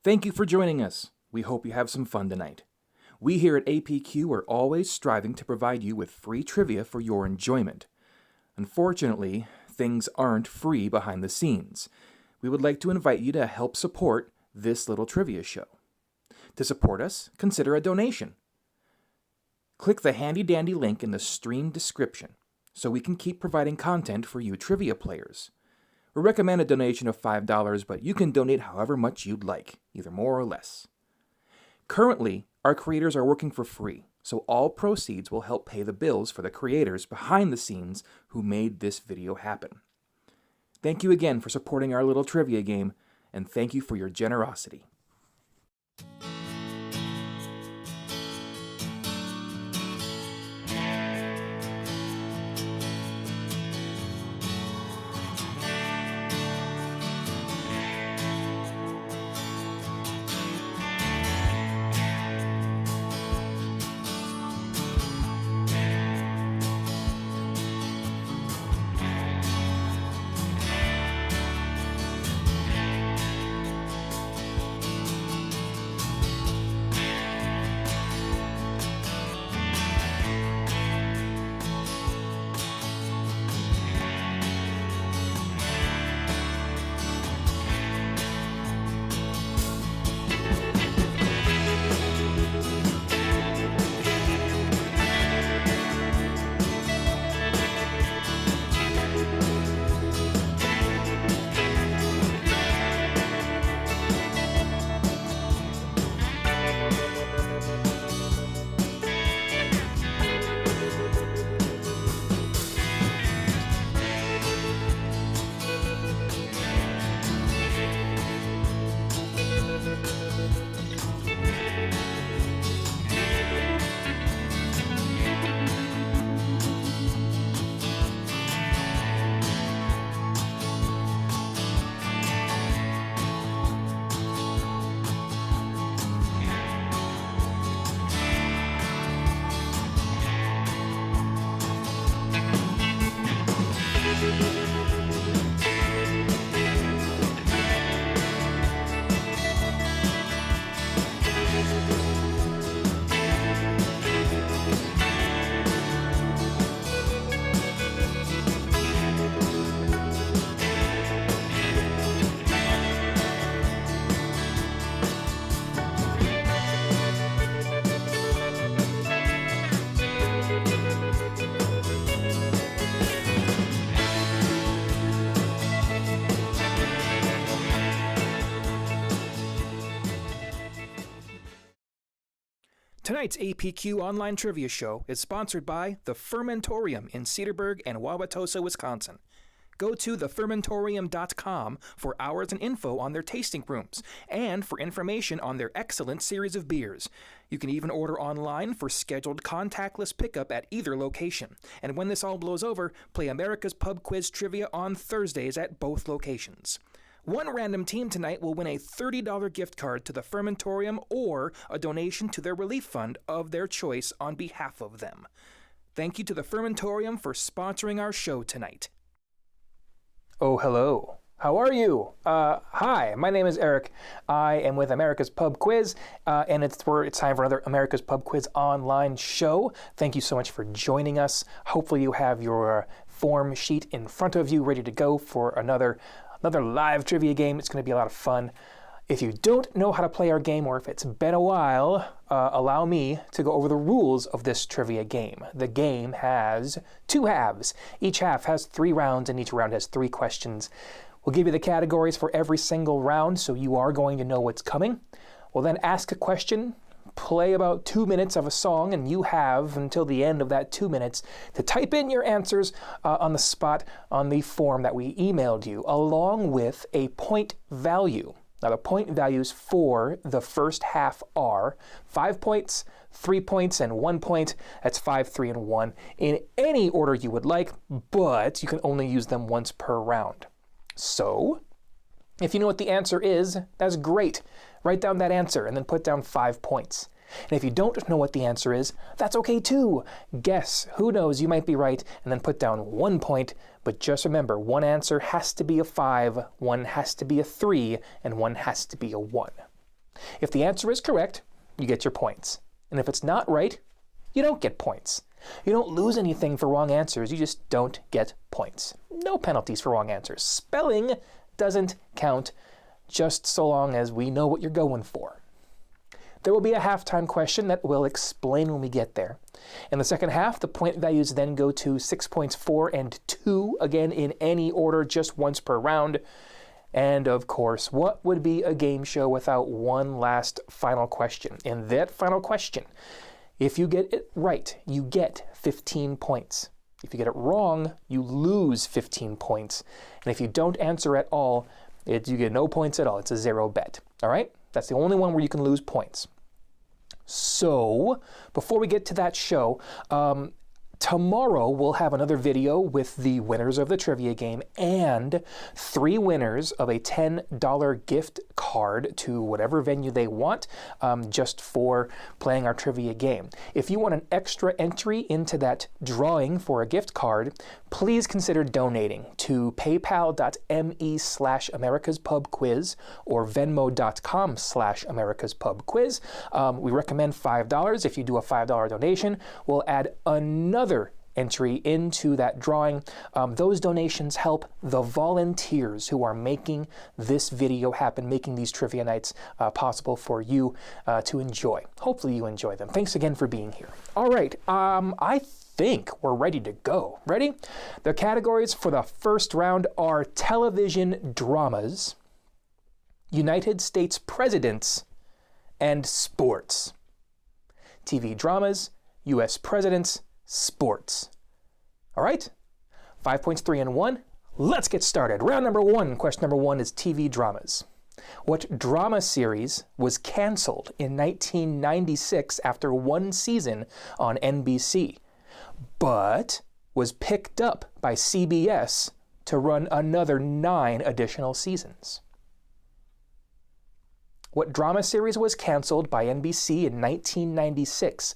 Thank you for joining us. We hope you have some fun tonight. We here at APQ are always striving to provide you with free trivia for your enjoyment. Unfortunately, things aren't free behind the scenes. We would like to invite you to help support this little trivia show. To support us, consider a donation. Click the handy-dandy link in the stream description so we can keep providing content for you trivia players. We recommend a donation of $5, but you can donate however much you'd like, either more or less. Currently, our creators are working for free, so all proceeds will help pay the bills for the creators behind the scenes who made this video happen. Thank you again for supporting our little trivia game, and thank you for your generosity. Tonight's APQ Online Trivia Show is sponsored by The Fermentorium in Cedarburg and Wauwatosa, Wisconsin. Go to thefermentorium.com for hours and info on their tasting rooms and for information on their excellent series of beers. You can even order online for scheduled contactless pickup at either location. And when this all blows over, play America's Pub Quiz Trivia on Thursdays at both locations. One random team tonight will win a $30 gift card to the Fermentorium or a donation to their relief fund of their choice on behalf of them. Thank you to the Fermentorium for sponsoring our show tonight. Oh, hello. How are you? Hi, my name is Eric. I am with America's Pub Quiz, and it's time for another America's Pub Quiz online show. Thank you so much for joining us. Hopefully you have your form sheet in front of you ready to go for another live trivia game. It's going to be a lot of fun. If you don't know how to play our game, or if it's been a while, allow me to go over the rules of this trivia game. The game has 2 halves. Each half has 3 rounds, and each round has 3 questions. We'll give you the categories for every single round, so you are going to know what's coming. We'll then ask a question, play about 2 minutes of a song, and you have until the end of that 2 minutes to type in your answers on the spot on the form that we emailed you, along with a point value. Now, the point values for the first half are 5 points, 3 points, and 1 point. That's 5, 3, and 1 in any order you would like, but you can only use them once per round. So, if you know what the answer is, that's great. Write down that answer and then put down 5 points. And if you don't know what the answer is, that's okay too. Guess. Who knows? You might be right, and then put down 1 point. But just remember, one answer has to be a 5, one has to be a 3, and one has to be a 1. If the answer is correct, you get your points. And if it's not right, you don't get points. You don't lose anything for wrong answers, you just don't get points. No penalties for wrong answers. Spelling doesn't count, just so long as we know what you're going for. There will be a halftime question that we'll explain when we get there. In the second half, the point values then go to 6 points, 4 and 2, again in any order, just once per round. And of course, what would be a game show without one last final question? In that final question, if you get it right, you get 15 points. If you get it wrong, you lose 15 points. And if you don't answer at all, you get no points at all. It's a zero bet. All right? That's the only one where you can lose points. So, before we get to that show, tomorrow we'll have another video with the winners of the trivia game and 3 winners of a $10 gift card to whatever venue they want, just for playing our trivia game. If you want an extra entry into that drawing for a gift card, please consider donating to paypal.me/americaspubquiz or venmo.com/americaspubquiz. We recommend $5. If you do a $5 donation, we'll add another entry into that drawing. Those donations help the volunteers who are making this video happen, making these trivia nights possible for you to enjoy. Hopefully you enjoy them. Thanks again for being here. All right, I think we're ready to go. Ready? The categories for the first round are television dramas, United States presidents, and sports. TV dramas, U.S. presidents, sports. All right? 5 points, 3 and 1. Let's get started. Round number 1. Question number 1 is TV dramas. What drama series was canceled in 1996 after 1 season on NBC, but was picked up by CBS to run another 9 additional seasons? What drama series was canceled by NBC in 1996,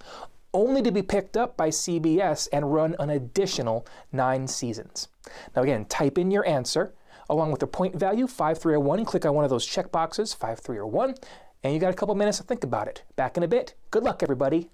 only to be picked up by CBS and run an additional 9 seasons? Now again, type in your answer along with the point value, 5, 3, or 1, and click on one of those check boxes, 5, 3, or 1, and you got a couple minutes to think about it. Back in a bit. Good luck, everybody.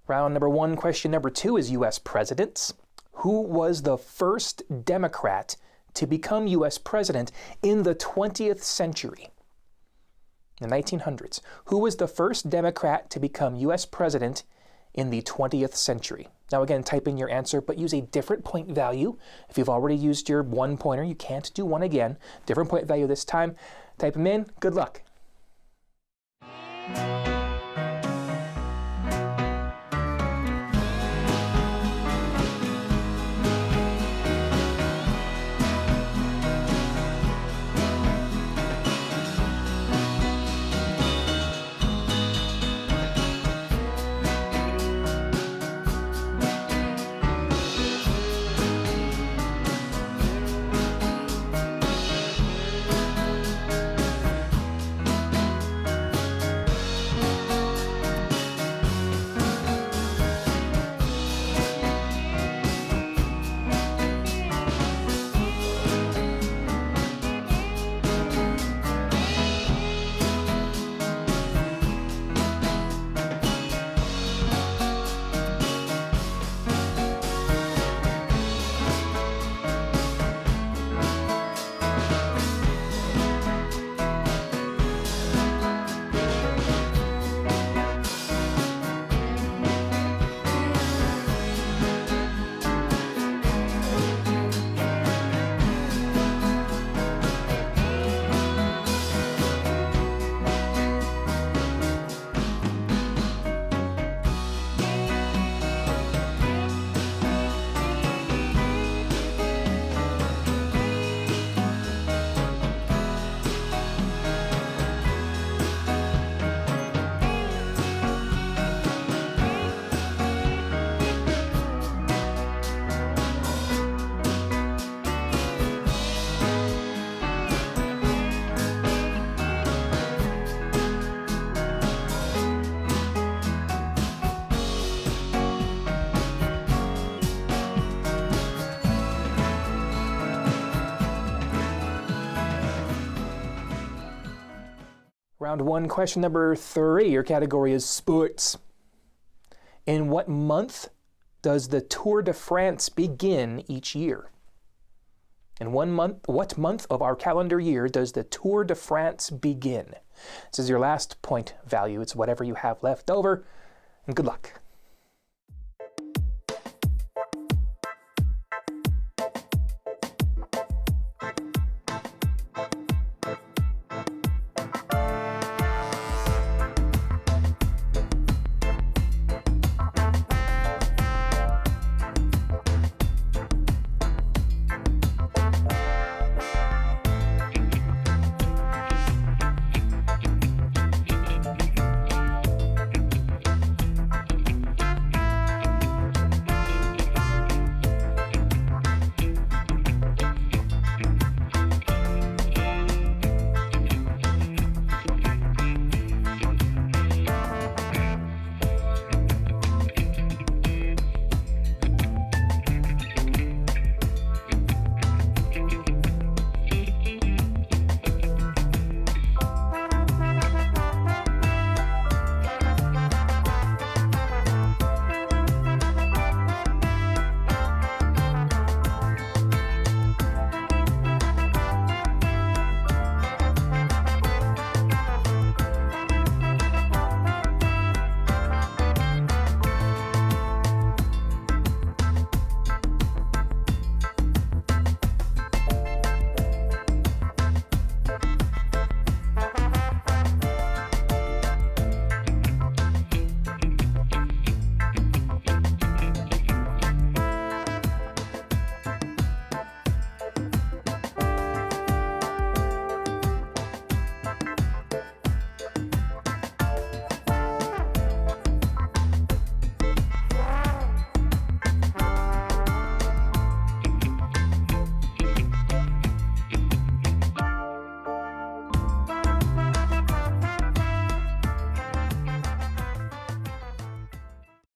Round number 1, question number 2 is U.S. presidents. Who was the first Democrat to become U.S. president in the 20th century? In the 1900s. Who was the first Democrat to become U.S. president in the 20th century? Now again, type in your answer, but use a different point value. If you've already used your 1 pointer, you can't do 1 again. Different point value this time. Type them in. Good luck. Round one, question number 3. Your category is sports. In what month does the Tour de France begin each year? In what month of our calendar year does the Tour de France begin? This is your last point value. It's whatever you have left over. And good luck.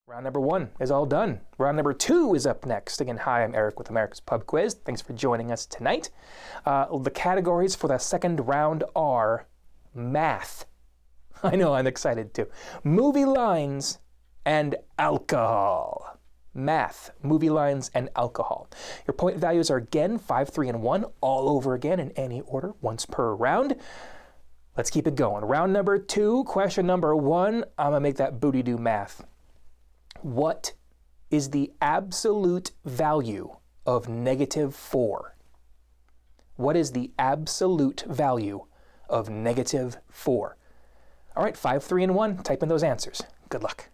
Round number 1 is all done. Round number 2 is up next. Again, hi, I'm Eric with America's Pub Quiz. Thanks for joining us tonight. The categories for the second round are math. I know, I'm excited too. Movie lines and alcohol. Math, movie lines, and alcohol. Your point values are again 5, 3, and 1, all over again in any order, once per round. Let's keep it going. Round number 2, question number 1. I'm gonna make that booty do math. What is the absolute value of -4? What is the absolute value of -4? All right, 5, 3, and 1. Type in those answers. Good luck.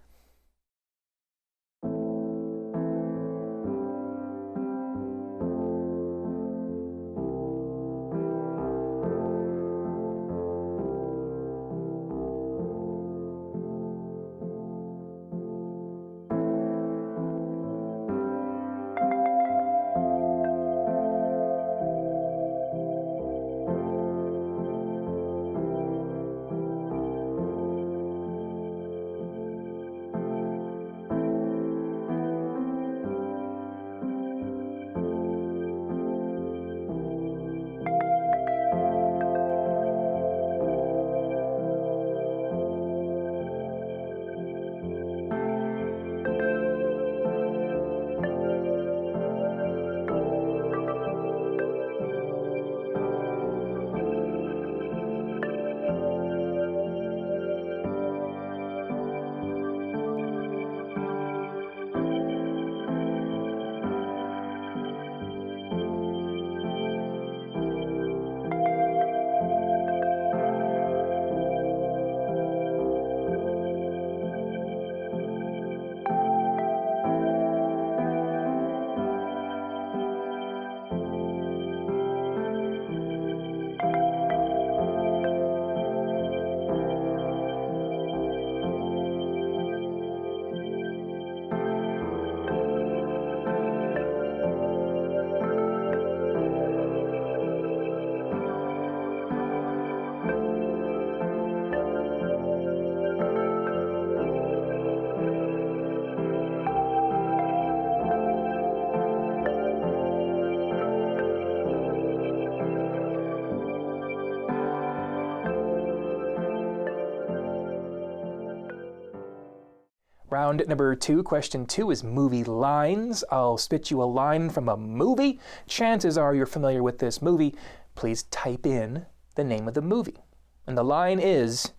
Round number 2, question 2 is movie lines. I'll spit you a line from a movie. Chances are you're familiar with this movie. Please type in the name of the movie. And the line is,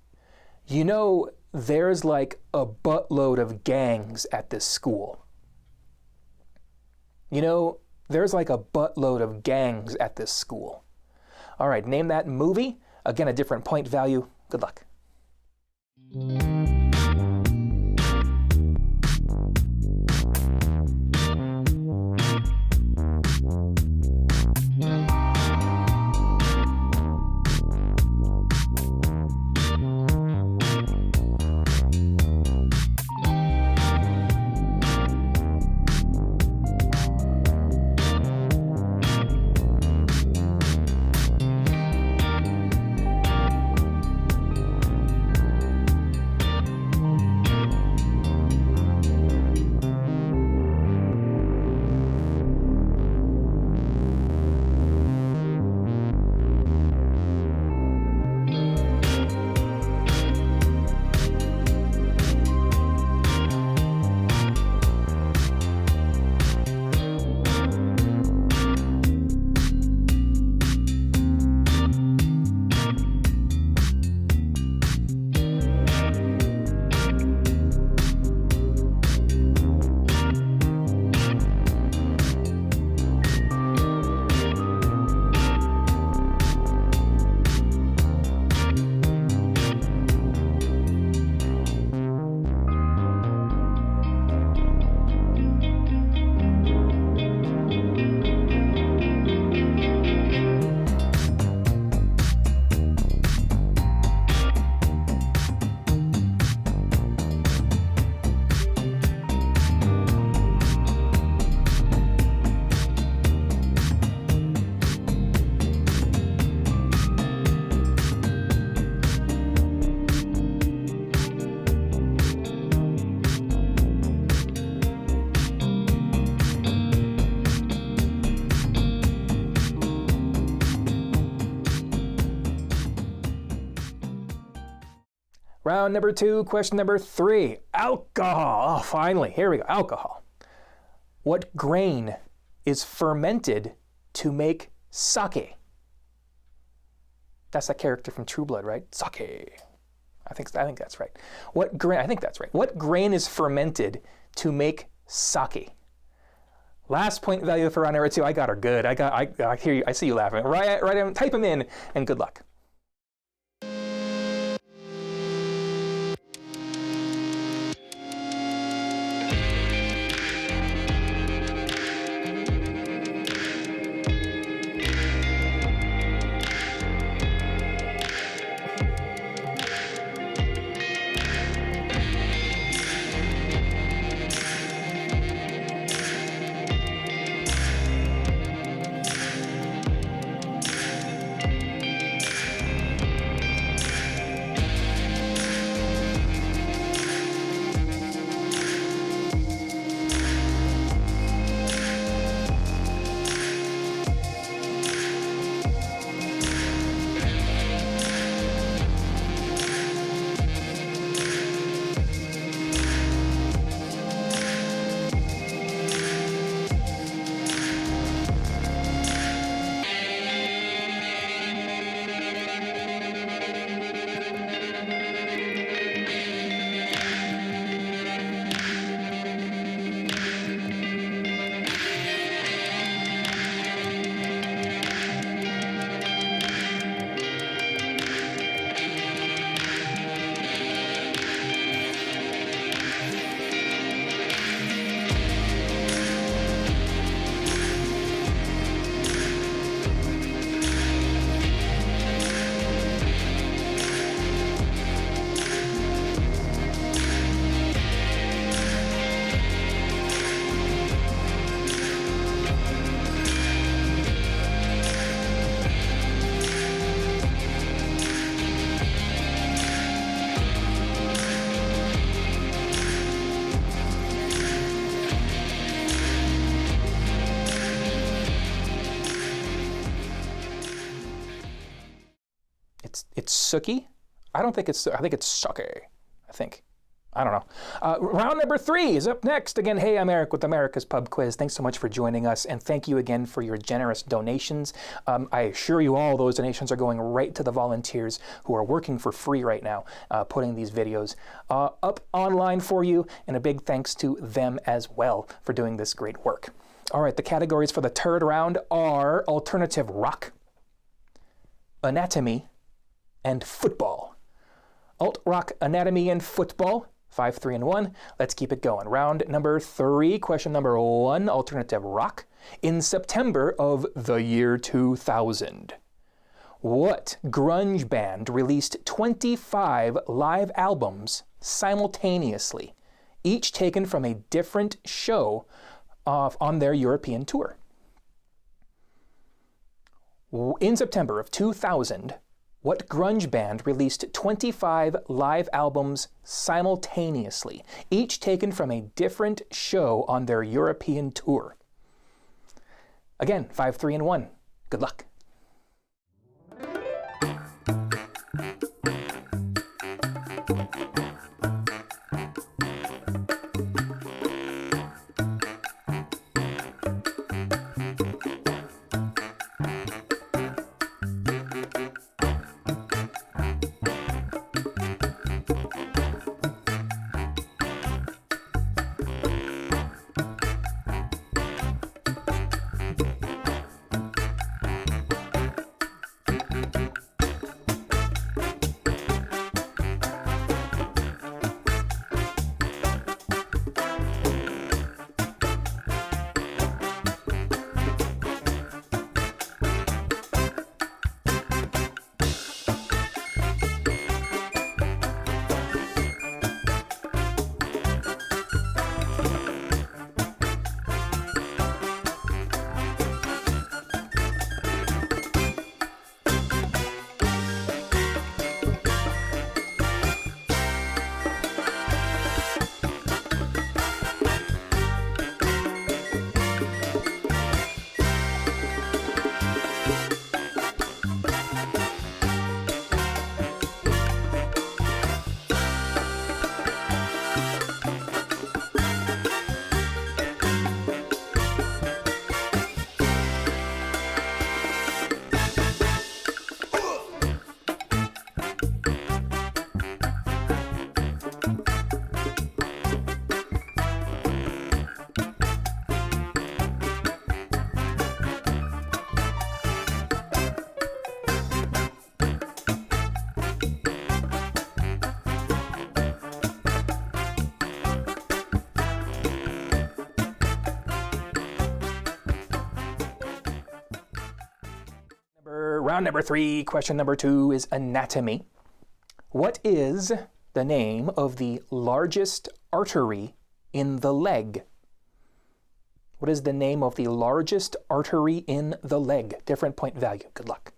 you know, there's like a buttload of gangs at this school. You know, there's like a buttload of gangs at this school. All right, name that movie. Again, a different point value. Good luck. Round number 2, question number 3. Alcohol. Oh, finally, here we go. Alcohol. What grain is fermented to make sake? That's that character from True Blood, right? Sake. I think that's right. What grain? I think that's right. What grain is fermented to make sake? Last point value for round number 2. I got her good. I hear you. I see you laughing. Right. Type them in, and good luck. Suki? I don't think it's, I think it's Suki, I think. I don't know. Round number 3 is up next. Again, hey, I'm Eric with America's Pub Quiz. Thanks so much for joining us, and thank you again for your generous donations. I assure you all those donations are going right to the volunteers who are working for free right now, putting these videos up online for you, and a big thanks to them as well for doing this great work. All right, the categories for the third round are alternative rock, anatomy, and football. Alt rock, anatomy, and football. 5, 3, and 1. Let's keep it going. Round number 3, question number 1, alternative rock. In September of the year 2000, what grunge band released 25 live albums simultaneously, each taken from a different show on their European tour? In September of 2000, what grunge band released 25 live albums simultaneously, each taken from a different show on their European tour? Again, 5, 3, and 1. Good luck. Round number 3, question number 2 is anatomy. What is the name of the largest artery in the leg? What is the name of the largest artery in the leg? Different point value. Good luck.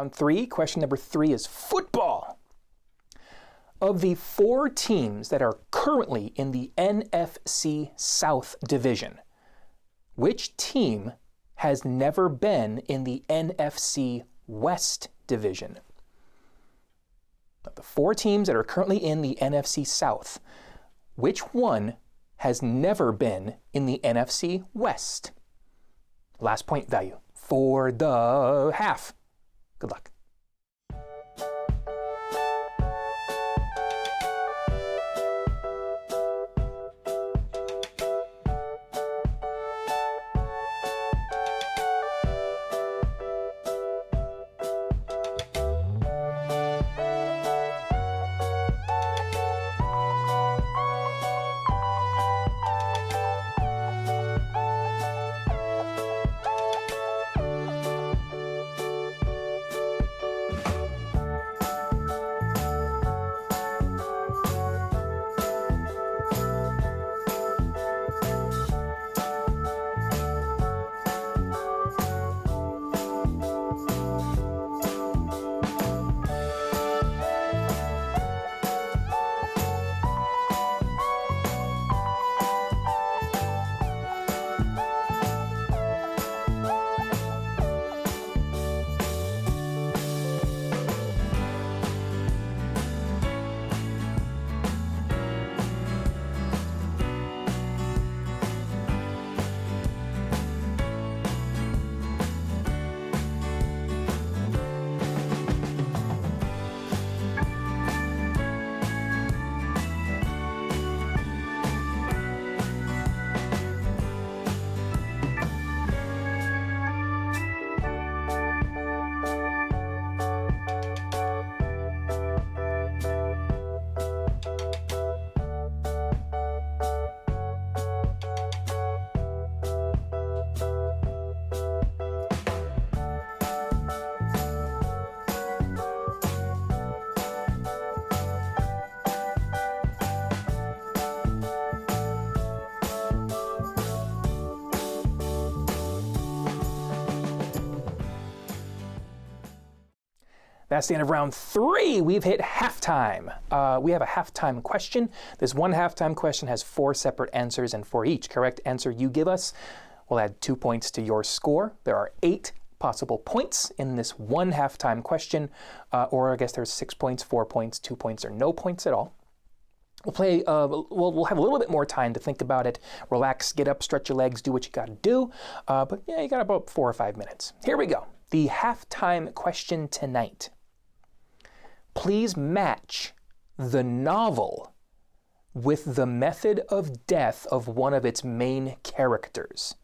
Round 3, question number 3 is football. Of the 4 teams that are currently in the NFC South division, which team has never been in the NFC West division? Of the 4 teams that are currently in the NFC South, which one has never been in the NFC West? Last point value for the half. Good luck. That's the end of round 3. We've hit halftime. We have a halftime question. This one halftime question has 4 separate answers, and for each correct answer you give us, we'll add 2 points to your score. There are 8 possible points in this one halftime question, or I guess there's 6 points, 4 points, 2 points, or no points at all. We'll play, we'll have a little bit more time to think about it, relax, get up, stretch your legs, do what you gotta do. But yeah, you got about 4 or 5 minutes. Here we go. The halftime question tonight. Please match the novel with the method of death of one of its main characters.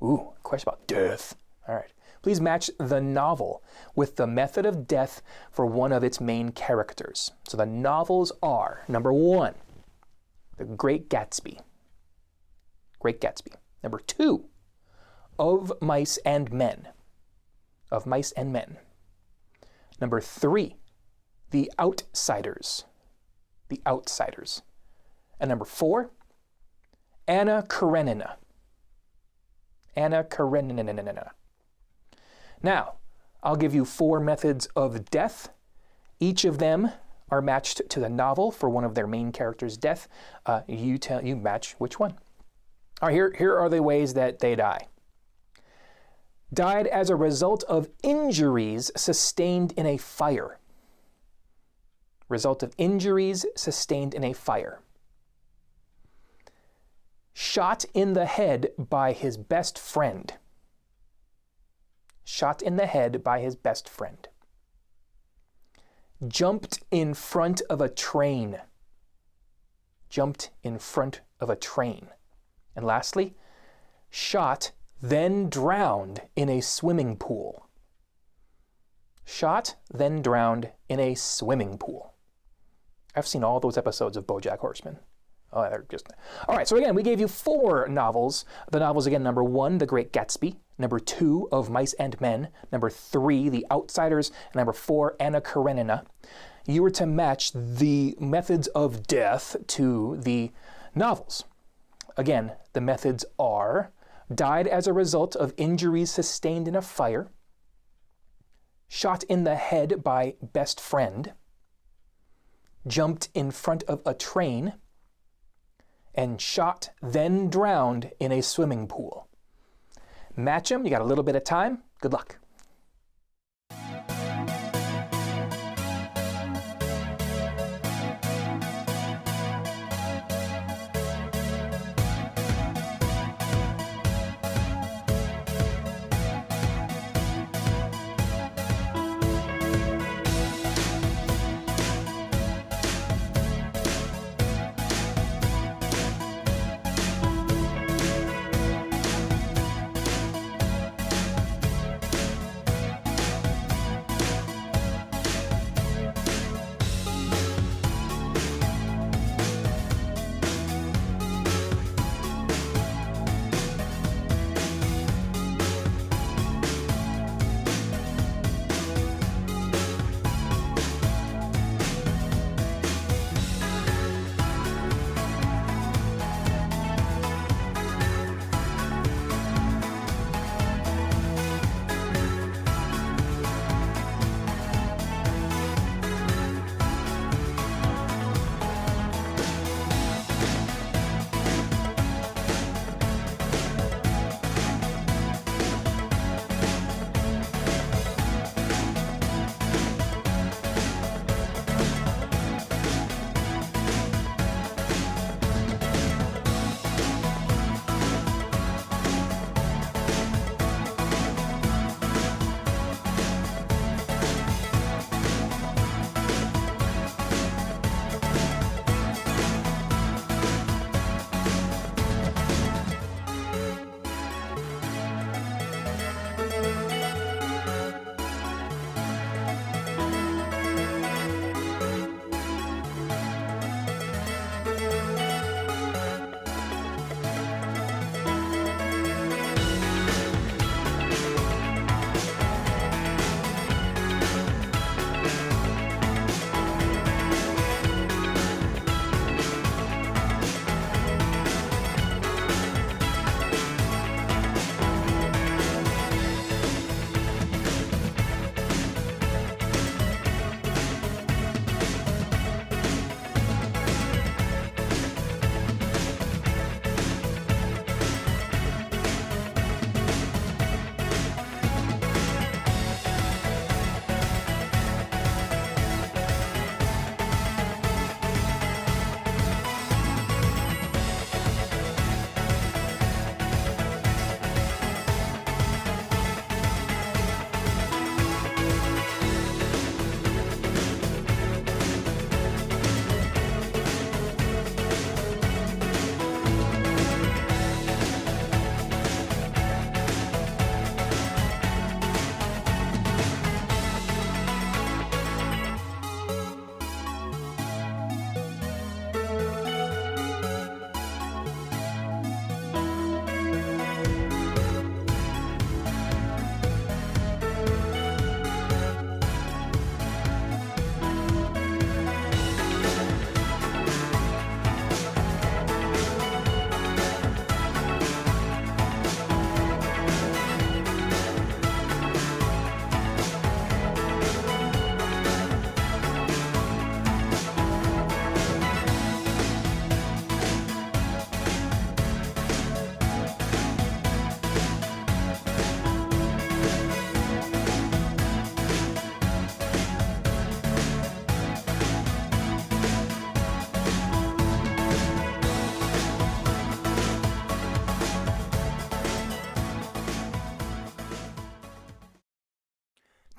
Ooh, question about death. All right. Please match the novel with the method of death for one of its main characters. So the novels are, number 1, The Great Gatsby. Great Gatsby. Number 2, Of Mice and Men. Of Mice and Men. Number 3, The Outsiders. The Outsiders. And number 4, Anna Karenina. Anna Karenina. Now, I'll give you 4 methods of death. Each of them are matched to the novel for one of their main characters' death. You match which one. All right, here are the ways that they die. Died as a result of injuries sustained in a fire. Result of injuries sustained in a fire. Shot in the head by his best friend. Shot in the head by his best friend. Jumped in front of a train. Jumped in front of a train. And lastly, shot, then drowned in a swimming pool. Shot, then drowned in a swimming pool. I've seen all those episodes of BoJack Horseman. Oh, they're just... All right, so again, we gave you 4 novels. The novels, again, number 1, The Great Gatsby. Number 2, Of Mice and Men. Number 3, The Outsiders. And number 4, Anna Karenina. You were to match the methods of death to the novels. Again, the methods are: died as a result of injuries sustained in a fire, shot in the head by best friend, jumped in front of a train, and shot then drowned in a swimming pool. Match them. You got a little bit of time. Good luck.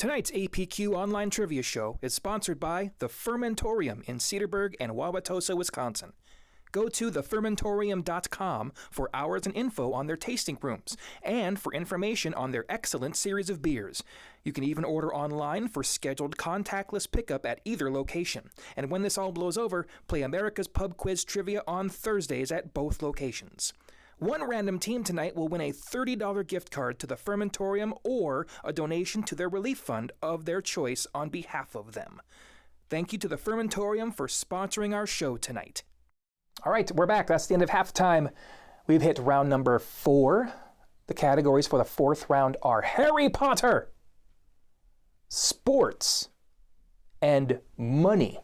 Tonight's APQ Online Trivia Show is sponsored by the Fermentorium in Cedarburg and Wauwatosa, Wisconsin. Go to thefermentorium.com for hours and info on their tasting rooms and for information on their excellent series of beers. You can even order online for scheduled contactless pickup at either location. And when this all blows over, play America's Pub Quiz Trivia on Thursdays at both locations. One random team tonight will win a $30 gift card to the Fermentorium or a donation to their relief fund of their choice on behalf of them. Thank you to the Fermentorium for sponsoring our show tonight. All right, we're back. That's the end of halftime. We've hit round number 4. The categories for the 4th round are Harry Potter, sports, and money,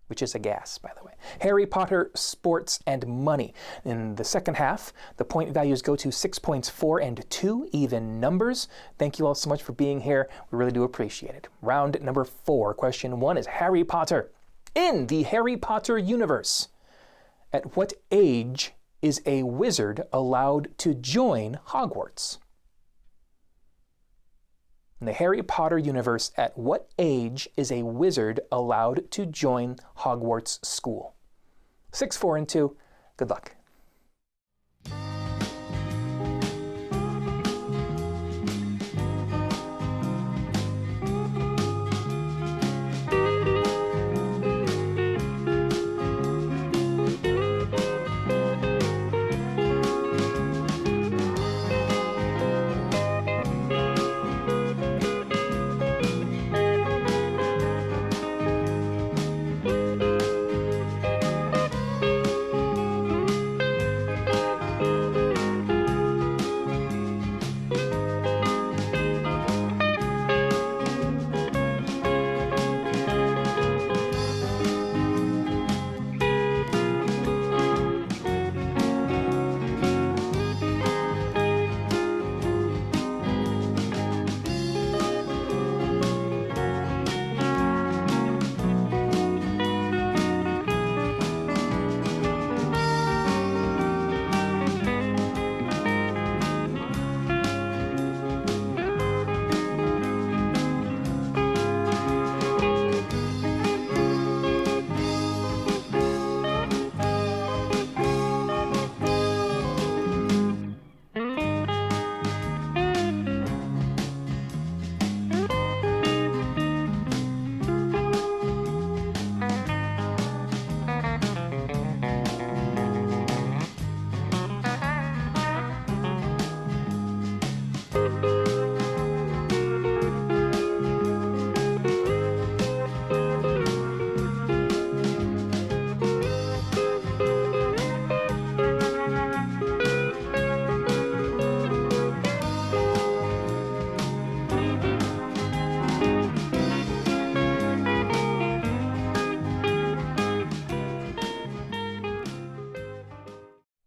which is a gas, by the way. Harry Potter, sports, and money. In the second half, the point values go to 6 points, 4 and 2, even numbers. Thank you all so much for being here. We really do appreciate it. Round number 4. Question 1 is Harry Potter. In the Harry Potter universe, at what age is a wizard allowed to join Hogwarts? In the Harry Potter universe, at what age is a wizard allowed to join Hogwarts school? 6, 4, and 2. Good luck.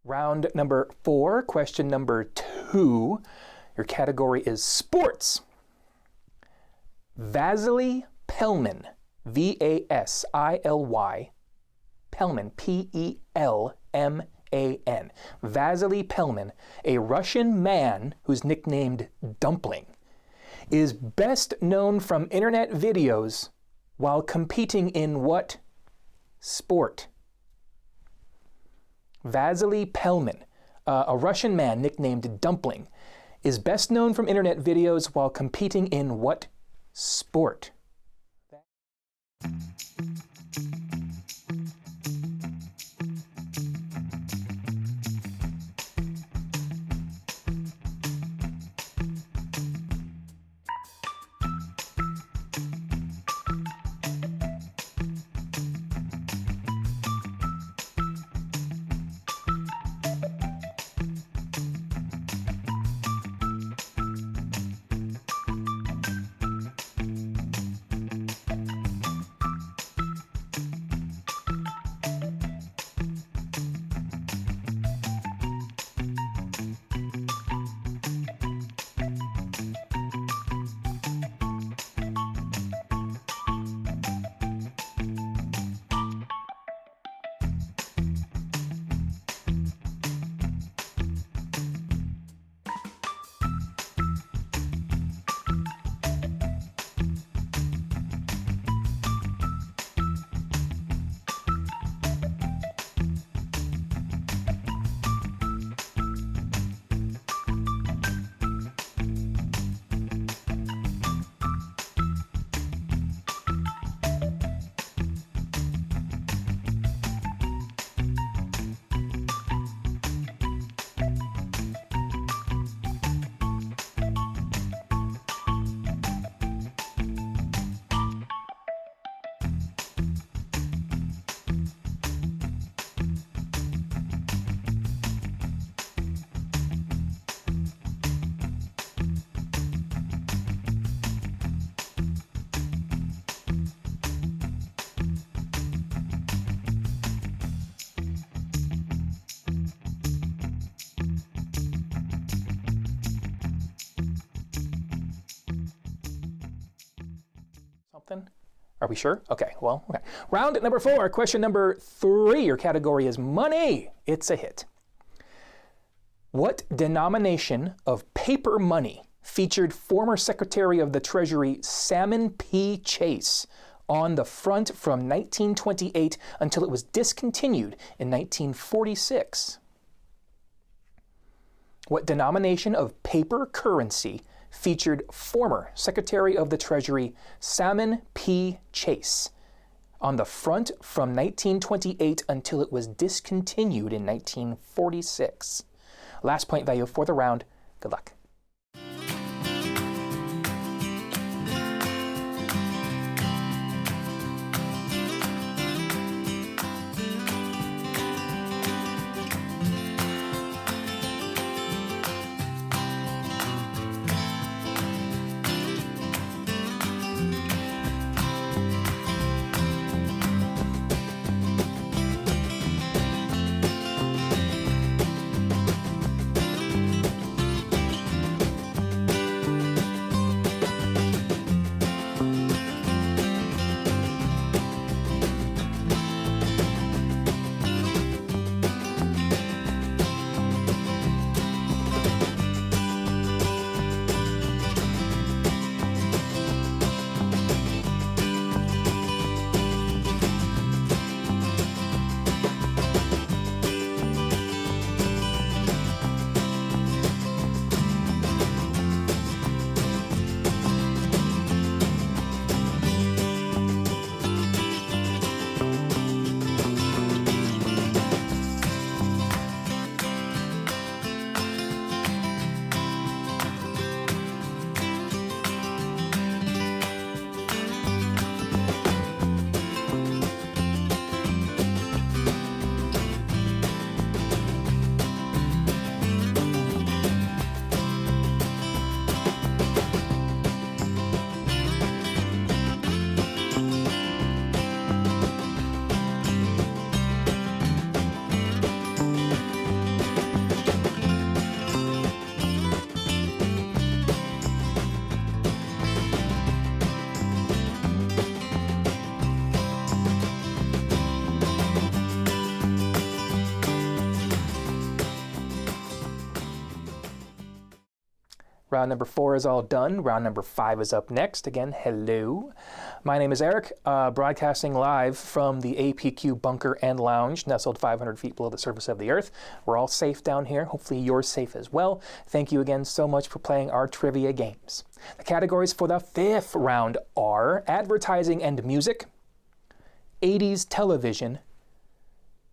Round number 4, question number 2. Your category is sports. Vasily Pelman, V-A-S-I-L-Y, Pelman, P-E-L-M-A-N. Vasily Pelman, a Russian man who's nicknamed Dumpling, is best known from internet videos while competing in what sport? Vasily Pelman, a Russian man nicknamed Dumpling, is best known from internet videos while competing in what sport? something? Are we sure? Okay, well, okay. Round number 4, question number 3. Your category is money. It's a hit. What denomination of paper money featured former Secretary of the Treasury Salmon P. Chase on the front from 1928 until it was discontinued in 1946? What denomination of paper currency featured former Secretary of the Treasury Salmon P. Chase on the front from 1928 until it was discontinued in 1946? Last point value for the round. Good luck. Round number 4 is all done. Round number 5 is up next. Again, hello. My name is Eric, broadcasting live from the APQ Bunker and Lounge, nestled 500 feet below the surface of the Earth. We're all safe down here. Hopefully you're safe as well. Thank you again so much for playing our trivia games. The categories for the 5th round are advertising and music, 80s television,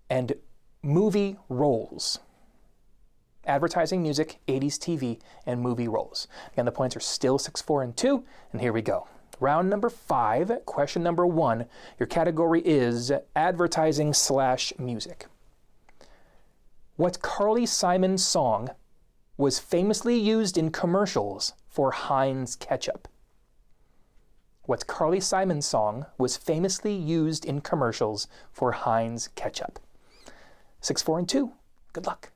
and movie roles. Advertising, music, 80s TV, and movie roles. Again, the points are still 6, 4, and 2, and here we go. Round number 5, question number 1. Your category is advertising/music. What Carly Simon song was famously used in commercials for Heinz ketchup? What Carly Simon song was famously used in commercials for Heinz ketchup? 6, 4, and 2. Good luck.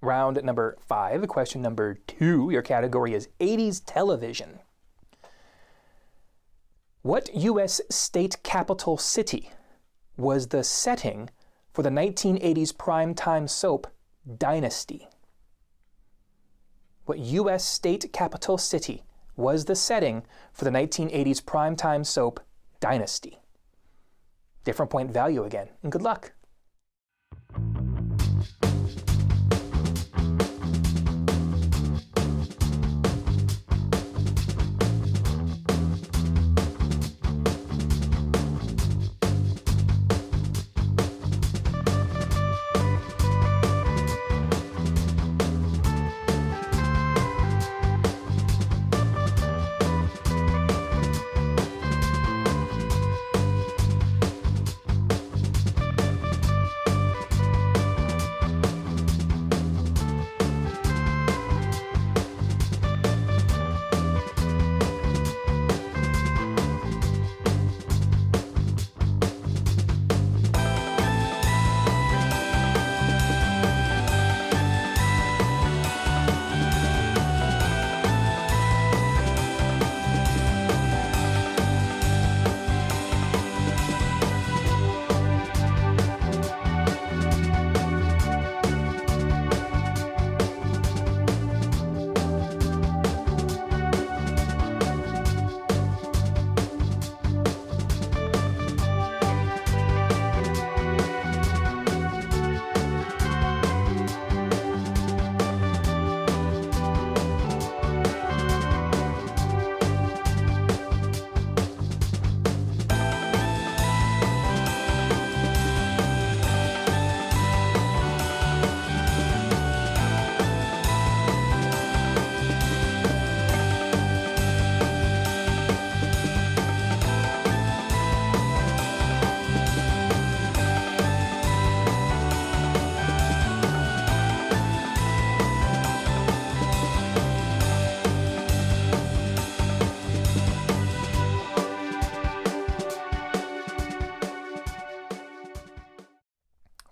Round number 5, question number 2. Your category is 80s television. What U.S. state capital city was the setting for the 1980s primetime soap Dynasty? What U.S. state capital city was the setting for the 1980s primetime soap Dynasty? Different point value again, and good luck.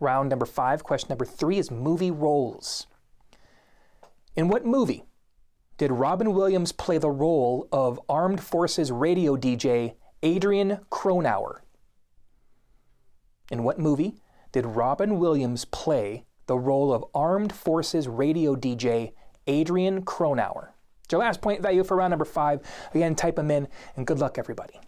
Round number 5, question number 3 is movie roles. In what movie did Robin Williams play the role of Armed Forces radio DJ Adrian Cronauer? In what movie did Robin Williams play the role of Armed Forces radio DJ Adrian Cronauer? It's your last point value for round number 5. Again, type them in, and good luck, everybody.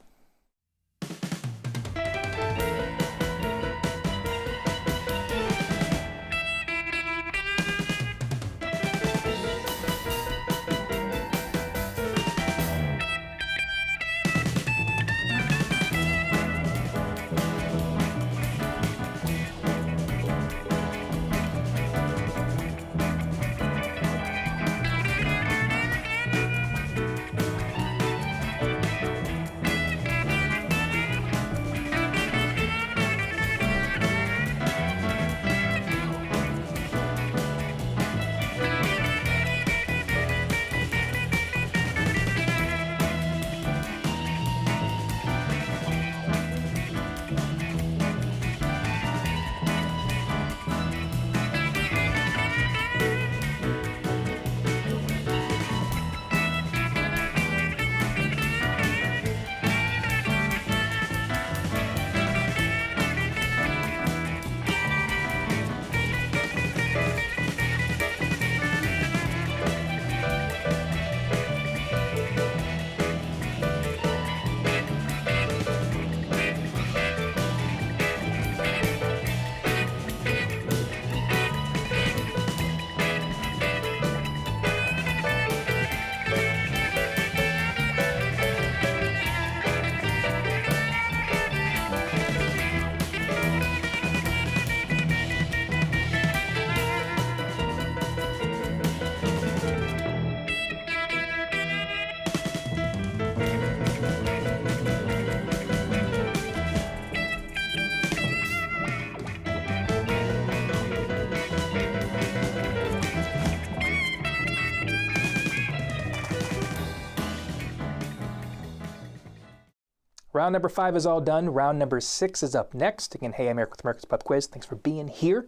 Round number 5 is all done. Round number 6 is up next. Again, hey, America with America's Pub Quiz. Thanks for being here.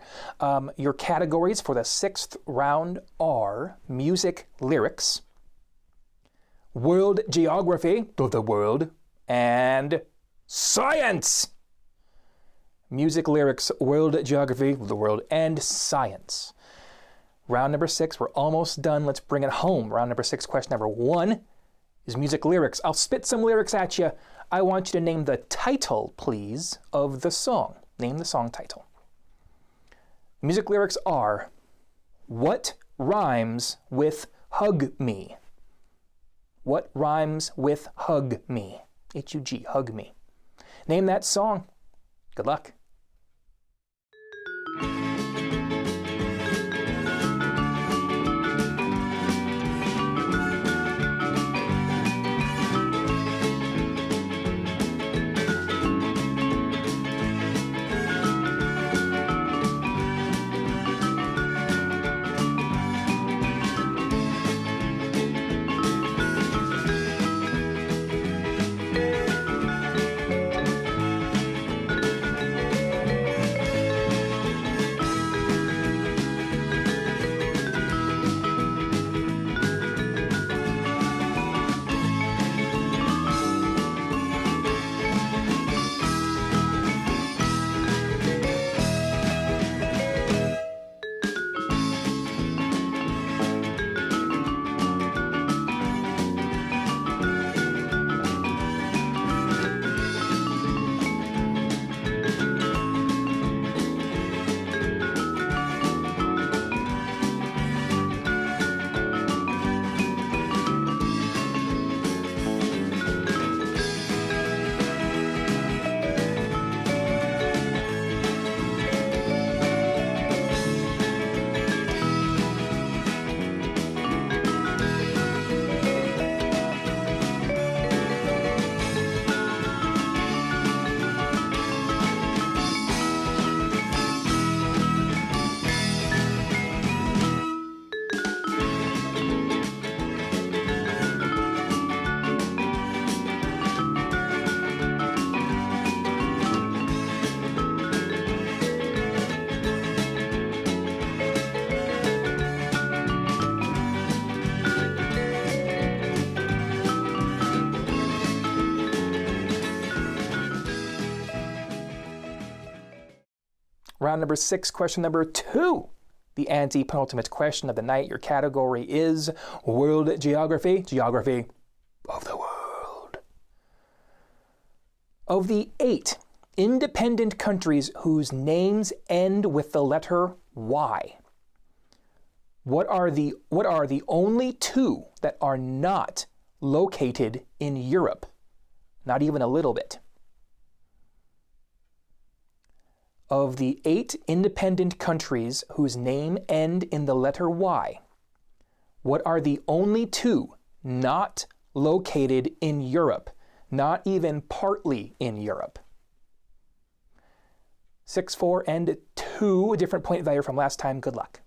Your categories for the 6th round are music lyrics, world geography of the world, and science. Music lyrics, world geography of the world, and science. Round number 6, we're almost done. Let's bring it home. Round number 6, question number 1 is music lyrics. I'll spit some lyrics at you. I want you to name the title, please, of the song. Name the song title. Music lyrics are, what rhymes with hug me? What rhymes with hug me? H-U-G, hug me. Name that song. Good luck. Round number 6, question number 2. The anti-penultimate question of the night. Your category is world geography, geography of the world. Of the 8 independent countries whose names end with the letter Y, what are the only 2 that are not located in Europe? Not even a little bit. Of the 8 independent countries whose name end in the letter Y, what are the only 2 not located in Europe, not even partly in Europe? 6, 4, and 2, a different point value from last time. Good luck.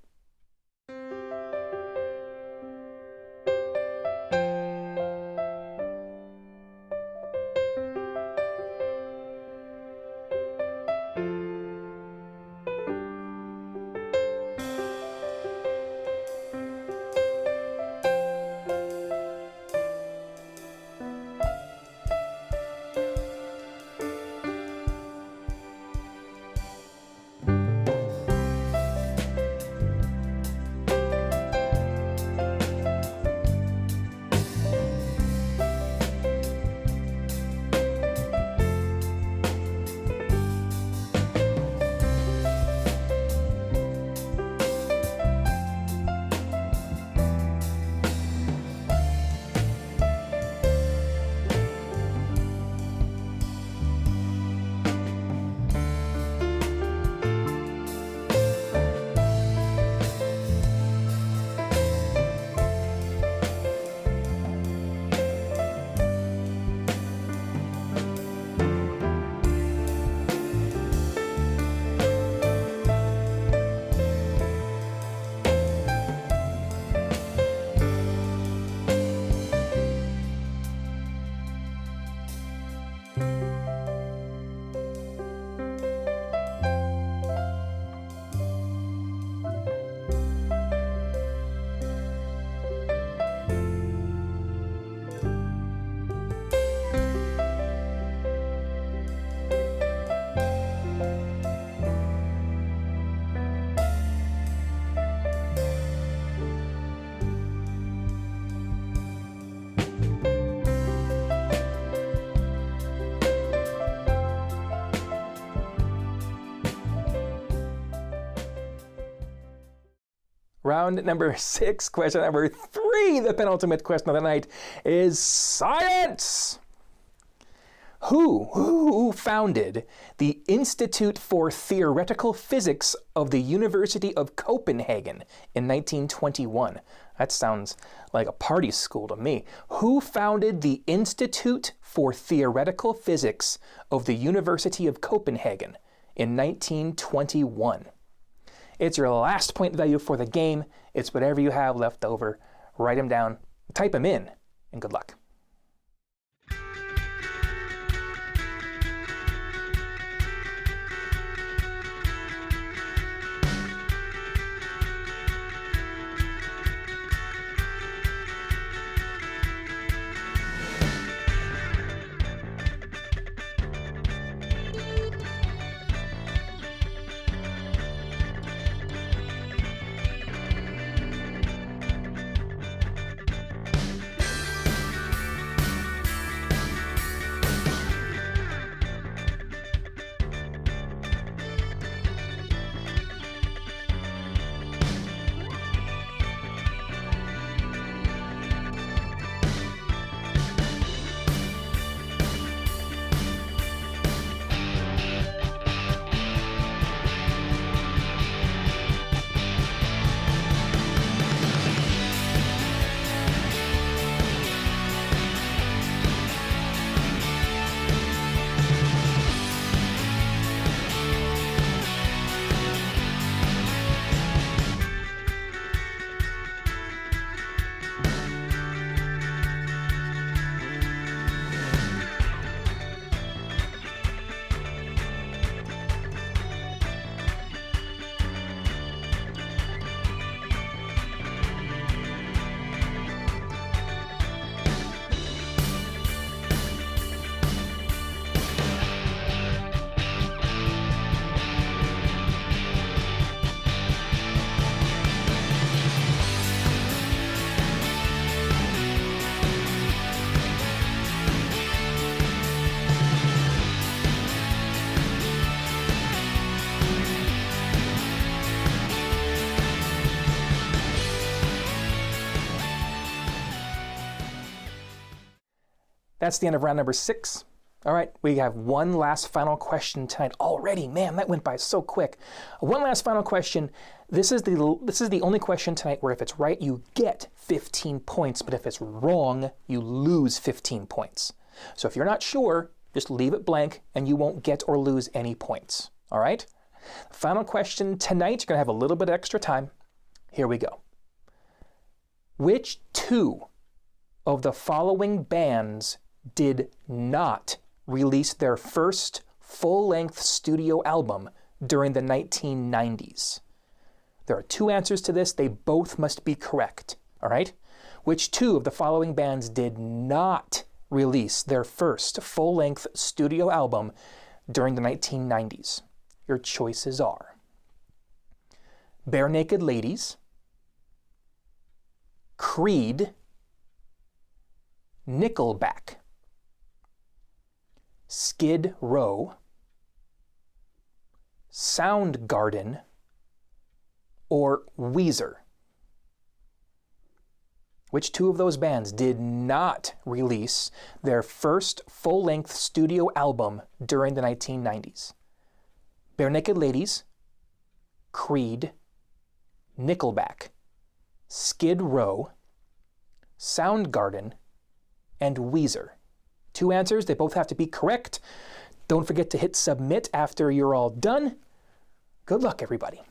Round number 6, question number 3, the penultimate question of the night, is science! Who founded the Institute for Theoretical Physics of the University of Copenhagen in 1921? That sounds like a party school to me. Who founded the Institute for Theoretical Physics of the University of Copenhagen in 1921? It's your last point value for the game. It's whatever you have left over. Write them down, type them in, and good luck. That's the end of round number 6. All right, we have one last final question tonight already. Man, that went by so quick. One last final question. This is the only question tonight where if it's right, you get 15 points, but if it's wrong, you lose 15 points. So if you're not sure, just leave it blank and you won't get or lose any points. All right? Final question tonight. You're going to have a little bit of extra time. Here we go. Which 2 of the following bands did not release their first full-length studio album during the 1990s? There are 2 answers to this. They both must be correct. All right? Which 2 of the following bands did not release their first full-length studio album during the 1990s? Your choices are Bare Naked Ladies, Creed, Nickelback, Skid Row, Soundgarden, or Weezer. Which 2 of those bands did not release their first full-length studio album during the 1990s? Bare Naked Ladies, Creed, Nickelback, Skid Row, Soundgarden, and Weezer. 2 answers, they both have to be correct. Don't forget to hit submit after you're all done. Good luck, everybody.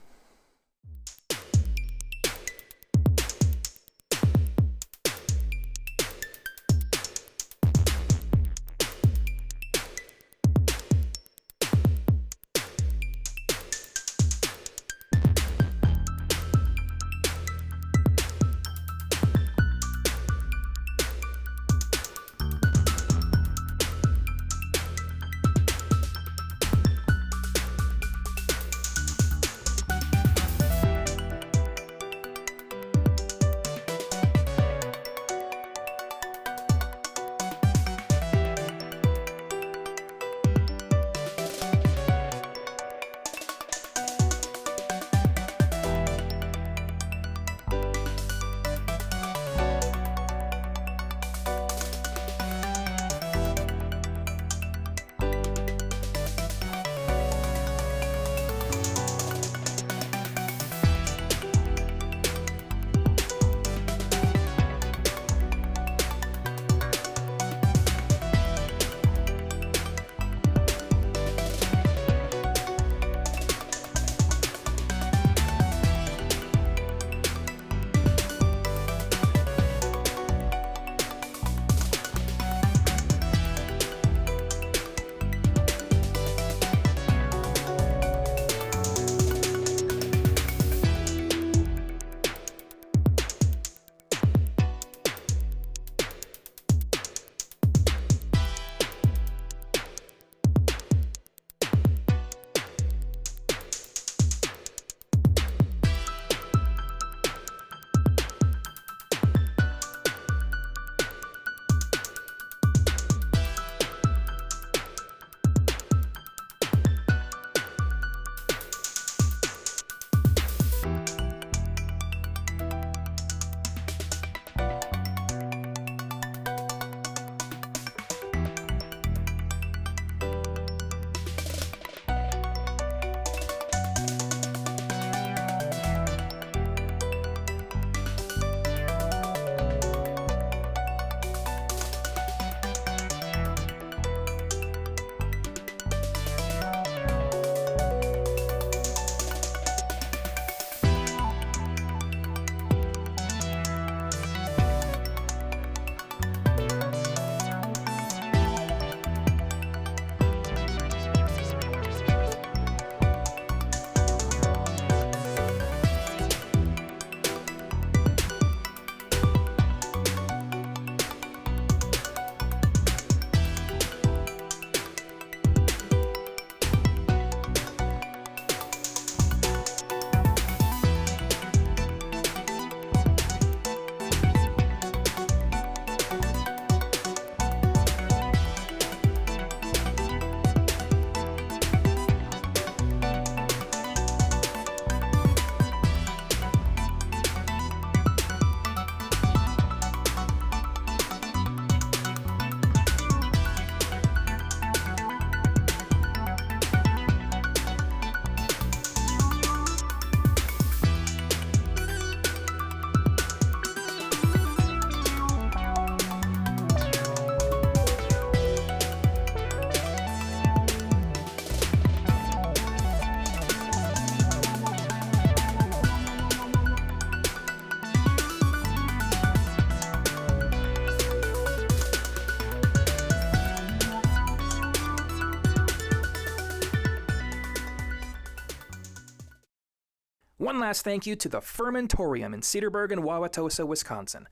One last thank you to the Fermentorium in Cedarburg and Wauwatosa, Wisconsin.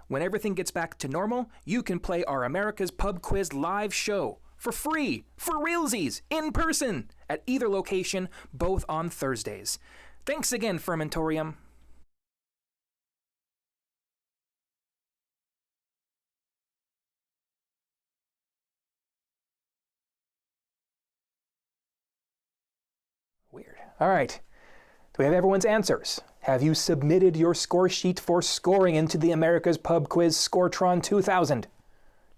When everything gets back to normal, you can play our America's Pub Quiz live show for free, for realsies, in person, at either location, both on Thursdays. Thanks again, Fermentorium. Weird. All right. Do we have everyone's answers? Have you submitted your score sheet for scoring into the America's Pub Quiz Scoretron 2000?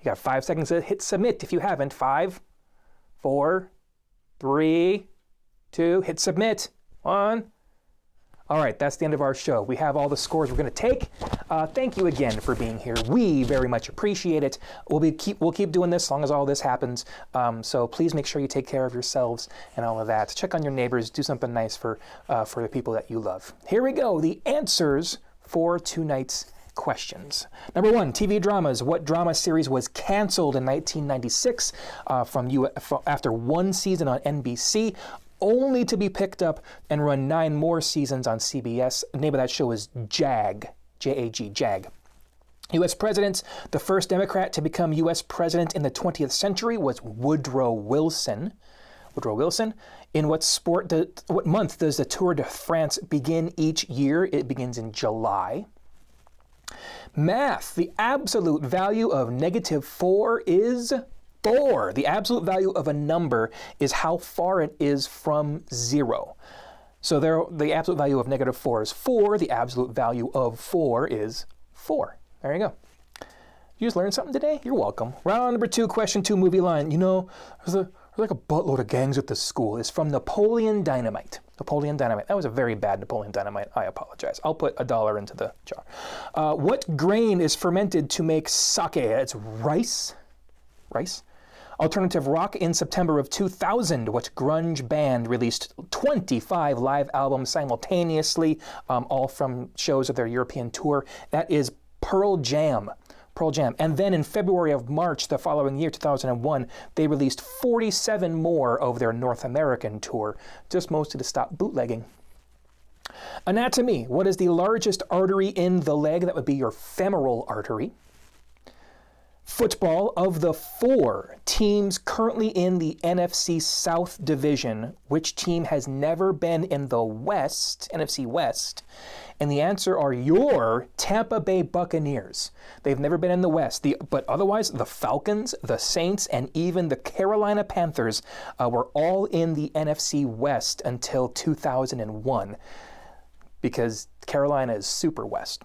You got 5 seconds to hit submit if you haven't. 5, 4, 3, 2, hit submit. 1. All right, that's the end of our show. We have all the scores we're going to take. Thank you again for being here. We very much appreciate it. We'll keep doing this as long as all this happens. So please make sure you take care of yourselves and all of that. Check on your neighbors. Do something nice for the people that you love. Here we go. The answers for tonight's questions. Number 1, TV dramas. What drama series was canceled in 1996 after one season on NBC? Only to be picked up and run 9 more seasons on CBS. The name of that show is JAG, J-A-G, JAG. U.S. presidents. The first Democrat to become U.S. president in the 20th century was Woodrow Wilson. Woodrow Wilson. In what month does the Tour de France begin each year? It begins in July. Math. The absolute value of -4 is 4. The absolute value of a number is how far it is from 0. So the absolute value of -4 is 4. The absolute value of 4 is 4. There you go. You just learned something today? You're welcome. Round number 2, question 2, movie line. You know, there's like a buttload of gangs at the school. It's from Napoleon Dynamite. Napoleon Dynamite. That was a very bad Napoleon Dynamite. I apologize. I'll put $1 into the jar. What grain is fermented to make sake? It's rice. Rice. Alternative rock. In September of 2000, what grunge band released 25 live albums simultaneously, all from shows of their European tour? That is Pearl Jam. Pearl Jam. And then in February of March the following year, 2001, they released 47 more of their North American tour, just mostly to stop bootlegging. Anatomy. What is the largest artery in the leg? That would be your femoral artery. Football. Of the 4 teams currently in the NFC South Division, which team has never been in the West, NFC West? And the answer are your Tampa Bay Buccaneers. They've never been in the West. But otherwise, the Falcons, the Saints, and even the Carolina Panthers were all in the NFC West until 2001, because Carolina is super West.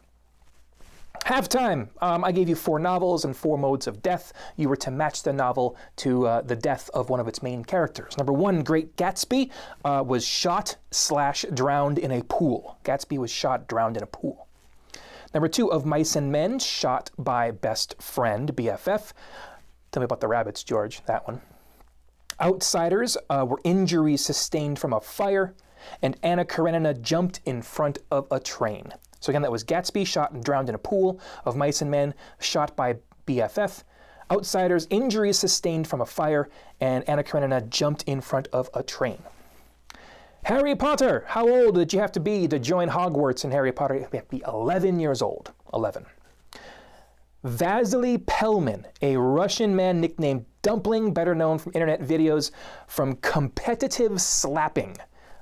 Halftime. I gave you 4 novels and 4 modes of death. You were to match the novel to the death of one of its main characters. Number 1, Great Gatsby was shot/drowned in a pool. Gatsby was shot, drowned in a pool. Number 2, Of Mice and Men, shot by best friend, BFF. Tell me about the rabbits, George, that one. Outsiders were injuries sustained from a fire. And Anna Karenina jumped in front of a train. So again, that was Gatsby, shot and drowned in a pool. Of Mice and Men, shot by BFF. Outsiders, injuries sustained from a fire. And Anna Karenina jumped in front of a train. Harry Potter. How old did you have to be to join Hogwarts in Harry Potter? You have to be 11 years old. 11. Vasily Pelman, a Russian man nicknamed Dumpling, better known from internet videos, from competitive slapping,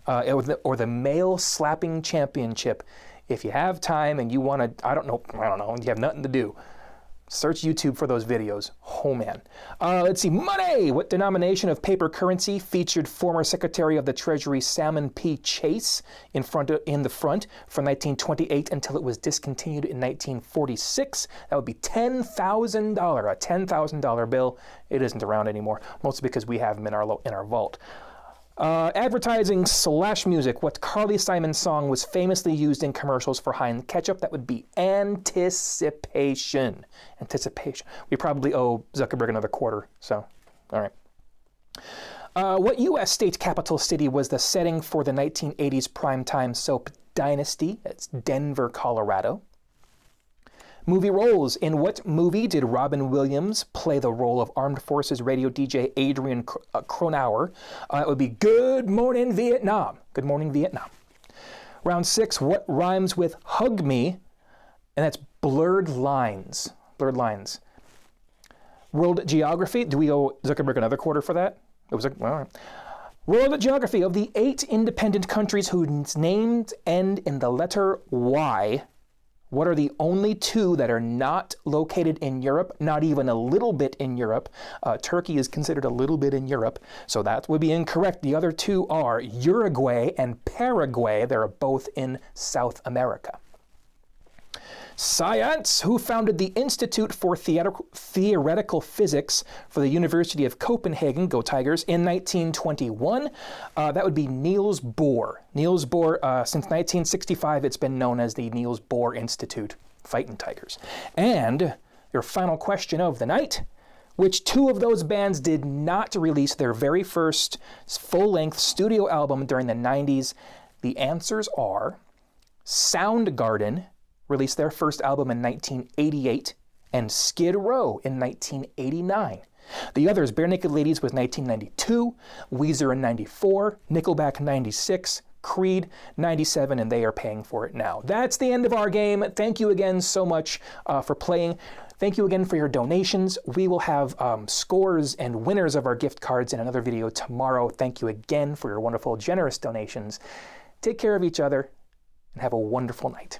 or the male slapping championship. If you have time and you want to, I don't know, you have nothing to do, search YouTube for those videos. Oh man. Let's see, money! What denomination of paper currency featured former Secretary of the Treasury Salmon P. Chase in the front from 1928 until it was discontinued in 1946? That would be $10,000, a $10,000 bill. It isn't around anymore, mostly because we have them in our vault. Advertising/music. What Carly Simon song was famously used in commercials for Heinz ketchup? That would be Anticipation. Anticipation. We probably owe Zuckerberg another quarter, so, all right. What U.S. state capital city was the setting for the 1980s primetime soap Dynasty? It's Denver, Colorado. Movie roles. In what movie did Robin Williams play the role of Armed Forces radio DJ Adrian Cronauer? It would be Good Morning Vietnam. Good Morning Vietnam. Round 6, what rhymes with hug me? And that's blurred lines. Blurred lines. World geography. Do we owe Zuckerberg another quarter for that? It was all right. World geography. Of the 8 independent countries whose names end in the letter Y, what are the only 2 that are not located in Europe? Not even a little bit in Europe. Turkey is considered a little bit in Europe, so that would be incorrect. The other 2 are Uruguay and Paraguay. They're both in South America. Science. Who founded the Institute for Theoretical Physics for the University of Copenhagen, go Tigers, in 1921? That would be Niels Bohr. Niels Bohr, since 1965, it's been known as the Niels Bohr Institute. Fightin' Tigers. And your final question of the night. Which 2 of those bands did not release their very first full-length studio album during the 90s? The answers are Soundgarden released their first album in 1988, and Skid Row in 1989. The others, Bare Naked Ladies was 1992, Weezer in 94, Nickelback 96, Creed 97, and they are paying for it now. That's the end of our game. Thank you again so much for playing. Thank you again for your donations. We will have scores and winners of our gift cards in another video tomorrow. Thank you again for your wonderful, generous donations. Take care of each other, and have a wonderful night.